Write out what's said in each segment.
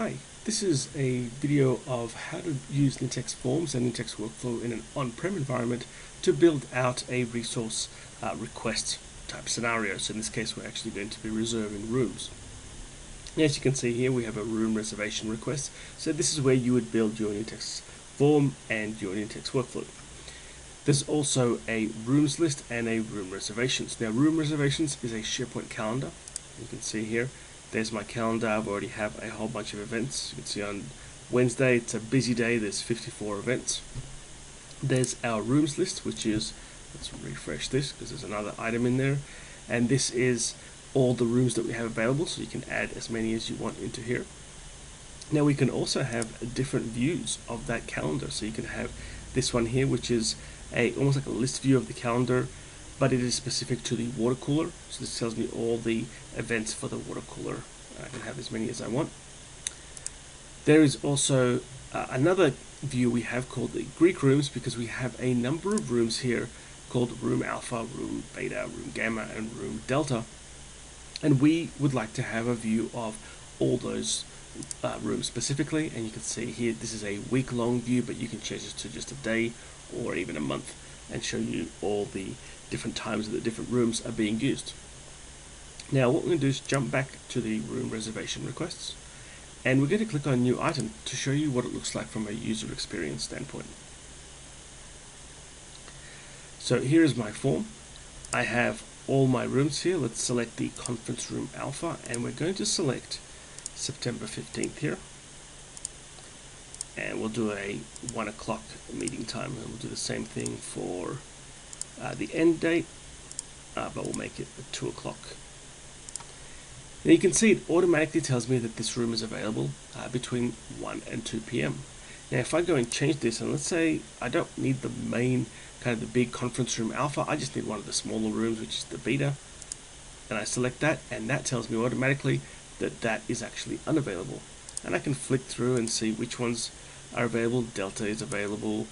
Hi, this is a video of how to use Nintex Forms and Nintex Workflow in an on-prem environment to build out a resource request type scenario. So in this case, we're actually going to be reserving rooms. As you can see here, we have a room reservation request. So this is where you would build your Nintex form and your Nintex workflow. There's also a rooms list and a room reservations. Now, room reservations is a SharePoint calendar. You can see here. There's my calendar. I've already have a whole bunch of events. You can see on Wednesday, it's a busy day. There's 54 events. There's our rooms list, which is, let's refresh this because there's another item in there. And this is all the rooms that we have available. So you can add as many as you want into here. Now we can also have different views of that calendar. So you can have this one here, which is almost like a list view of the calendar, but it is specific to the water cooler. So this tells me all the events for the water cooler. I can have as many as I want. There is also another view we have called the Greek rooms, because we have a number of rooms here called room alpha, room beta, room gamma, and room delta. And we would like to have a view of all those rooms specifically. And you can see here, this is a week-long view, but you can change this to just a day or even a month and show you all the different times that the different rooms are being used. Now what we're going to do is jump back to the room reservation requests, and we're going to click on new item to show you what it looks like from a user experience standpoint. So here is my form. I have all my rooms here. Let's select the conference room alpha, and we're going to select September 15th here. And we'll do a 1 o'clock meeting time, and we'll do the same thing for the end date, but we'll make it at 2 o'clock. Now you can see it automatically tells me that this room is available between 1 and 2 p.m. Now if I go and change this, and let's say I don't need the main kind of the big conference room alpha, I just need one of the smaller rooms, which is the beta, and I select that, and that tells me automatically that that is actually unavailable. And I can flick through and see which ones are available. Delta is available,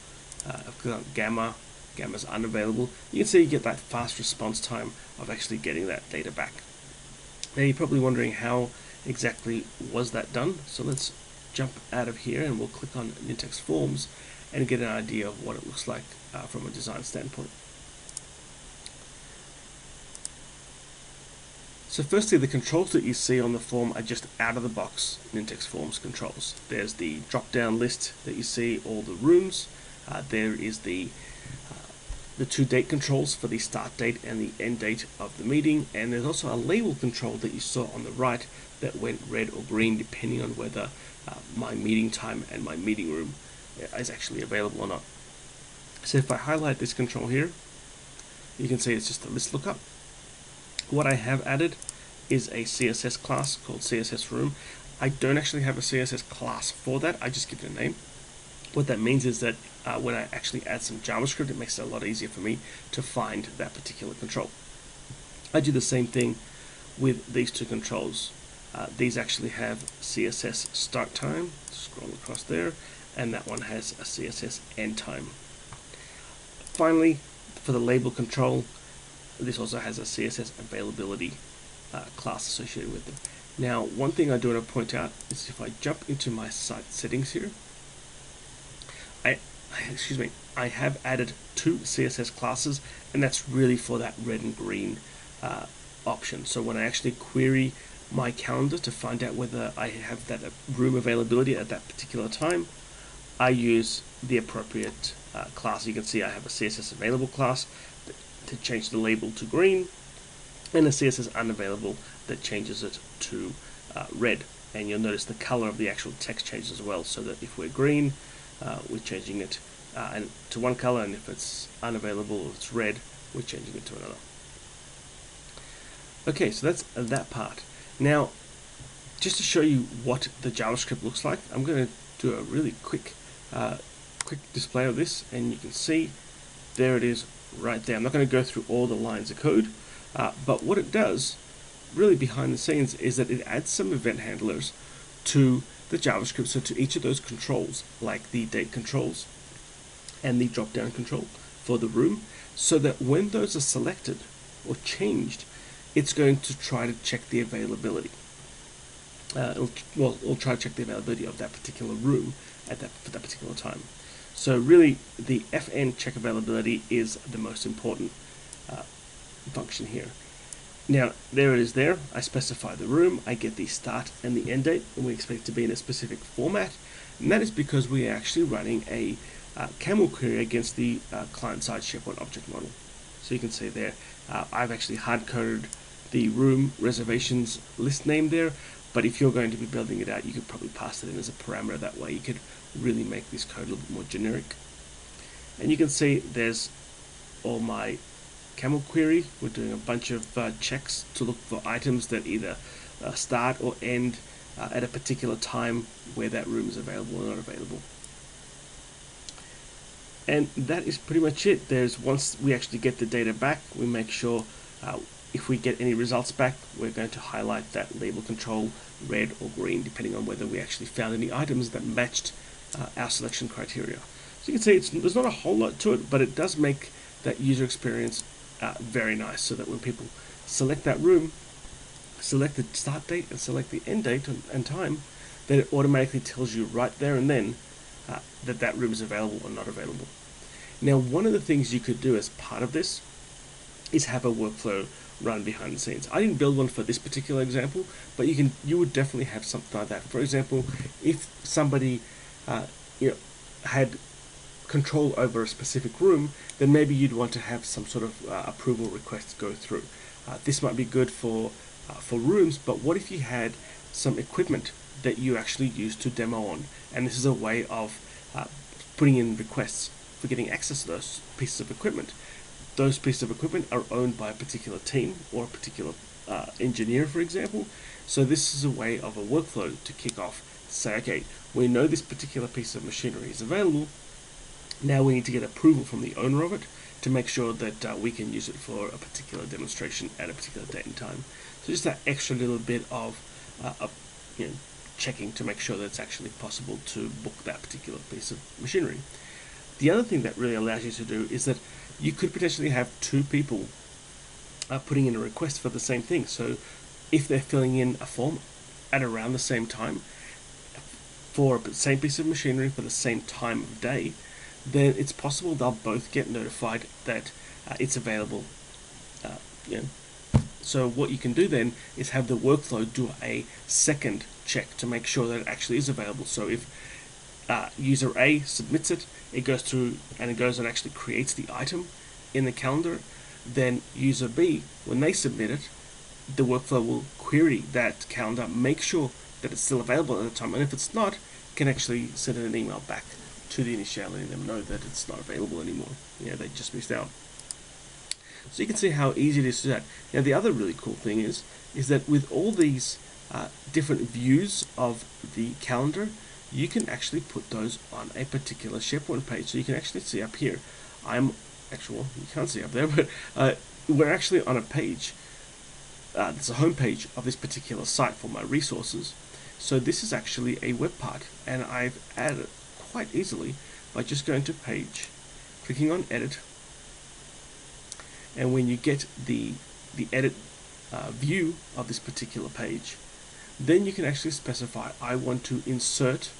Gamma's unavailable. You can see you get that fast response time of actually getting that data back. Now you're probably wondering how exactly was that done. So let's jump out of here and we'll click on Nintex Forms and get an idea of what it looks like from a design standpoint. So firstly, the controls that you see on the form are just out of the box Nintex Forms controls. There's the drop down list that you see, all the rooms. There is the 2 date controls for the start date and the end date of the meeting, and there's also a label control that you saw on the right that went red or green depending on whether my meeting time and my meeting room is actually available or not. So if I highlight this control here, you can see it's just a list lookup. What I have added is a CSS class called CSS Room. I don't actually have a CSS class for that, I just give it a name. What that means is that when I actually add some JavaScript, it makes it a lot easier for me to find that particular control. I do the same thing with these 2 controls. These actually have CSS start time, scroll across there, and that one has a CSS end time. Finally, for the label control, this also has a CSS availability class associated with it. Now, one thing I do want to point out is if I jump into my site settings here, I have added 2 CSS classes, and that's really for that red and green option. So when I actually query my calendar to find out whether I have that room availability at that particular time, I use the appropriate class. You can see I have a CSS available class to change the label to green, and a CSS unavailable that changes it to red. And you'll notice the color of the actual text changes as well, so that if we're green, we're changing it to one color, and if it's unavailable or it's red, we're changing it to another. Okay, so that's that part. Now, just to show you what the JavaScript looks like, I'm going to do a really quick display of this, and you can see there it is right there. I'm not going to go through all the lines of code, but what it does really behind the scenes is that it adds some event handlers to the JavaScript, so to each of those controls, like the date controls and the drop down control for the room, so that when those are selected or changed, it's going to try to check the availability. it'll try to check the availability of that particular room at for that particular time. So really, the fn check availability is the most important function here. Now, there it is there. I specify the room, I get the start and the end date, and we expect it to be in a specific format. And that is because we are actually running a camel query against the client-side SharePoint object model. So you can see there, I've actually hard-coded the room reservations list name there, but if you're going to be building it out, you could probably pass it in as a parameter. That way you could really make this code a little bit more generic. And you can see there's all my camel query. We're doing a bunch of checks to look for items that either start or end at a particular time where that room is available or not available. And that is pretty much it. Once we actually get the data back, we make sure if we get any results back, we're going to highlight that label control red or green, depending on whether we actually found any items that matched our selection criteria. So you can see there's not a whole lot to it, but it does make that user experience very nice, so that when people select that room, select the start date and select the end date and time, then it automatically tells you right there and then that that room is available or not available. Now, one of the things you could do as part of this is have a workflow run behind the scenes. I didn't build one for this particular example, but you would definitely have something like that. For example, if somebody had control over a specific room, then maybe you'd want to have some sort of approval requests go through. This might be good for rooms, but what if you had some equipment that you actually use to demo on, and this is a way of putting in requests for getting access to those pieces of equipment. Those pieces of equipment are owned by a particular team or a particular engineer, for example. So this is a way of a workflow to kick off. Say, okay, we know this particular piece of machinery is available. Now we need to get approval from the owner of it to make sure that we can use it for a particular demonstration at a particular date and time. So just that extra little bit of checking to make sure that it's actually possible to book that particular piece of machinery. The other thing that really allows you to do is that you could potentially have two people putting in a request for the same thing. So if they're filling in a form at around the same time for the same piece of machinery for the same time of day, then it's possible they'll both get notified that it's available. So what you can do then is have the workflow do a second check to make sure that it actually is available. So if user A submits it, it goes through and it goes and actually creates the item in the calendar, then user B, when they submit it, the workflow will query that calendar, make sure that it's still available at the time, and if it's not, can actually send an email back to the initiator letting them know that it's not available anymore. They just missed out. So you can see how easy it is to do that. Now the other really cool thing is that with all these different views of the calendar, you can actually put those on a particular SharePoint page. So you can actually see up here, you can't see up there, but we're actually on a page. There's a home page of this particular site for my resources. So this is actually a web part, and I've added it quite easily by just going to page, clicking on edit, and when you get the edit view of this particular page, then you can actually specify I want to insert,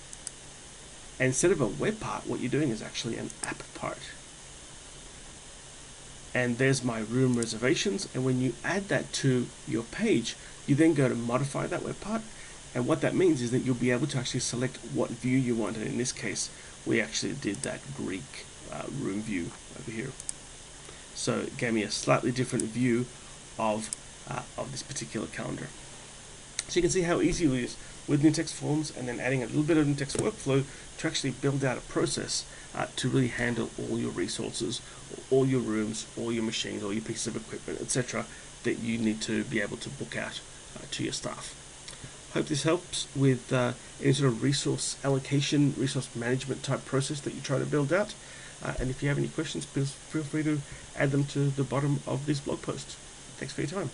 and instead of a web part, what you're doing is actually an app part. And there's my room reservations, and when you add that to your page, you then go to modify that web part, and what that means is that you'll be able to actually select what view you want, and in this case we actually did that Greek room view over here. So it gave me a slightly different view of this particular calendar. So you can see how easy it is with Nintex Forms, and then adding a little bit of Nintex workflow to actually build out a process to really handle all your resources, all your rooms, all your machines, all your pieces of equipment, etc. that you need to be able to book out to your staff. Hope this helps with any sort of resource allocation, resource management type process that you try to build out. And if you have any questions, please feel free to add them to the bottom of this blog post. Thanks for your time.